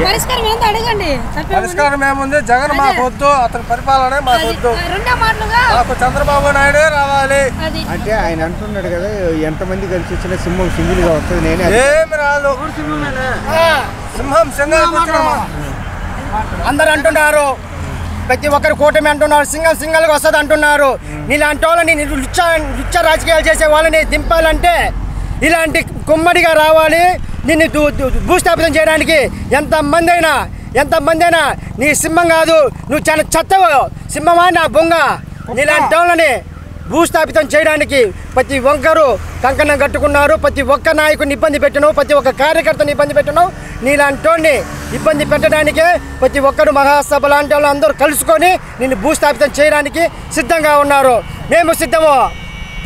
పరిష్కారం ఏంటో అడగండి. పరిష్కారం ఏముంది? జగన్ మాకు వద్దు, అతని పరిపాలనే మాకు వద్దు, మాకు చంద్రబాబు నాయుడే రావాలి అంటే ఆయన అంటున్నాడు కదా, ఎంతమంది కలిసి వచ్చిన సింహం సింగిల్ గా వస్తుంది. నేనే ఏమి రాదు, సింహం సింగల్. అందరు అంటున్నారు, ప్రతి ఒక్కరు కూటమి అంటున్నారు, సింగల్గా వస్తుంది అంటున్నారు. నీలాంటి వాళ్ళని లుచ్చ రాజకీయాలు చేసే వాళ్ళని దింపాలంటే ఇలాంటి కుమ్మడిగా రావాలి. నిన్ను భూస్థాపితం చేయడానికి ఎంతమంది అయినా నీ సింహం కాదు, నువ్వు చాలా చెత్తవు సింహమా నా బొంగ. నీలాంటి వాళ్ళని భూస్థాపితం చేయడానికి ప్రతి ఒక్కరు కంకణం కట్టుకున్నారు. ప్రతి ఒక్క నాయకుడిని ఇబ్బంది పెట్టను, ప్రతి ఒక్క కార్యకర్తని ఇబ్బంది పెట్టను. నీలాంటి వాడిని ఇబ్బంది పెట్టడానికే ప్రతి ఒక్కరు మహాసభ లాంటి వాళ్ళు అందరూ కలుసుకొని నిన్ను భూస్థాపితం చేయడానికి సిద్ధంగా ఉన్నారు. మేము సిద్ధము.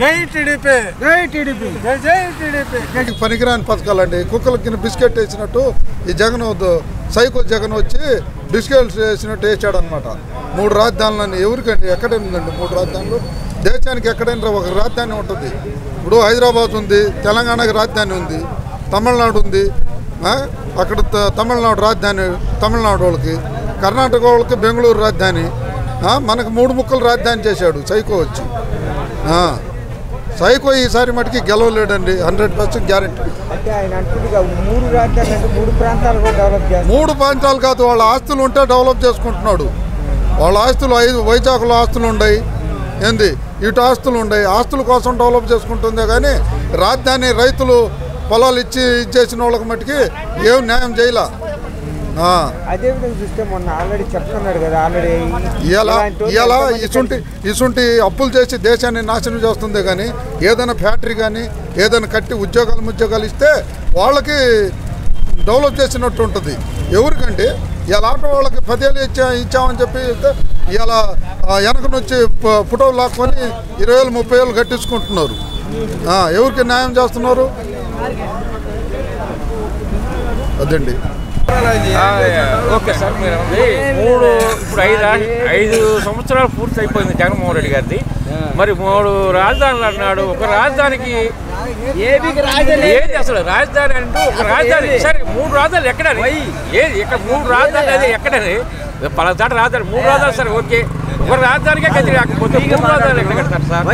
జై టీడీపీ, జై టీడీపీ, జై జై టీడీపీ. పనికిరాని పథకాలండి. కుక్కలకి బిస్కెట్ వేసినట్టు ఈ జగన్ సైకో జగన్ వచ్చి బిస్కెట్ వేసినట్టు వేసాడు అనమాట. 3 రాజధానులని ఎవరికండి? ఎక్కడైందండి 3 రాజధానులు? దేశానికి ఎక్కడైనా ఒక రాజధాని ఉంటుంది. ఇప్పుడు హైదరాబాద్ ఉంది, తెలంగాణకి రాజధాని ఉంది, తమిళనాడు ఉంది. అక్కడ తమిళనాడు రాజధాని తమిళనాడు వాళ్ళకి, కర్ణాటక వాళ్ళకి బెంగళూరు రాజధాని. మనకు 3 ముక్కలు రాజధాని చేశాడు సైకో వచ్చి. సైకో ఈసారి మటుకి గెలవలేడండి, 100% గ్యారెంటీ. అంటే ఆయన అంటుగా 3 రాజధానులు అంటే 3 ప్రాంతాలు కూడా డెవలప్ చేస్తారు. 3 ప్రాంతాలు కాదు, వాళ్ళ ఆస్తులు ఉంటే డెవలప్ చేసుకుంటున్నాడు. వాళ్ళ ఆస్తులు 5 వైజాగ్లో ఆస్తులు ఉన్నాయి, ఏంది ఇటు ఆస్తులు ఉన్నాయి. ఆస్తుల కోసం డెవలప్ చేసుకుంటుందే కానీ రాజధాని రైతులు పొలాలు ఇచ్చేసిన వాళ్ళకి మటుకి ఏం న్యాయం చేయలే. అదేవిధంగా చూస్తే మొన్న ఆల్రెడీ చెప్తున్నాడు కదా, ఆల్రెడీ ఇలా ఇసుంటి అప్పులు చేసి దేశాన్ని నాశనం చేస్తుంది. కానీ ఏదైనా ఫ్యాక్టరీ కానీ ఏదైనా కట్టి ఉద్యోగాలు ఇస్తే వాళ్ళకి డెవలప్ చేసినట్టు ఉంటుంది. ఎవరికంటే ఇలా ఆటో వాళ్ళకి 10 ఏళ్ళు ఇచ్చామని చెప్పి ఇలా వెనక నుంచి ఫోటోలు లాక్కొని 20 ఏళ్ళు 30 ఏళ్ళు కట్టించుకుంటున్నారు. ఎవరికి న్యాయం చేస్తున్నారు? అదండి. ఓకే సార్, మీరు ఇప్పుడు 5 సంవత్సరాలు పూర్తి అయిపోయింది జగన్మోహన్ రెడ్డి గారిది. మరి 3 రాజధానులు అన్నాడు. ఒక రాజధానికి ఏది అసలు రాజధాని అంటూ ఒక రాజధాని? సరే 3 రాజధానులు ఎక్కడని? ఏది ఇక్కడ 3 రాజధానులు అదే ఎక్కడని? పలాచాట రాజధాని 3 రాజధానులు సరే ఓకే, ఒక రాజధానికే గతి రాకపోతే 3 రాజధానులు ఎక్కడ కడతారు సార్?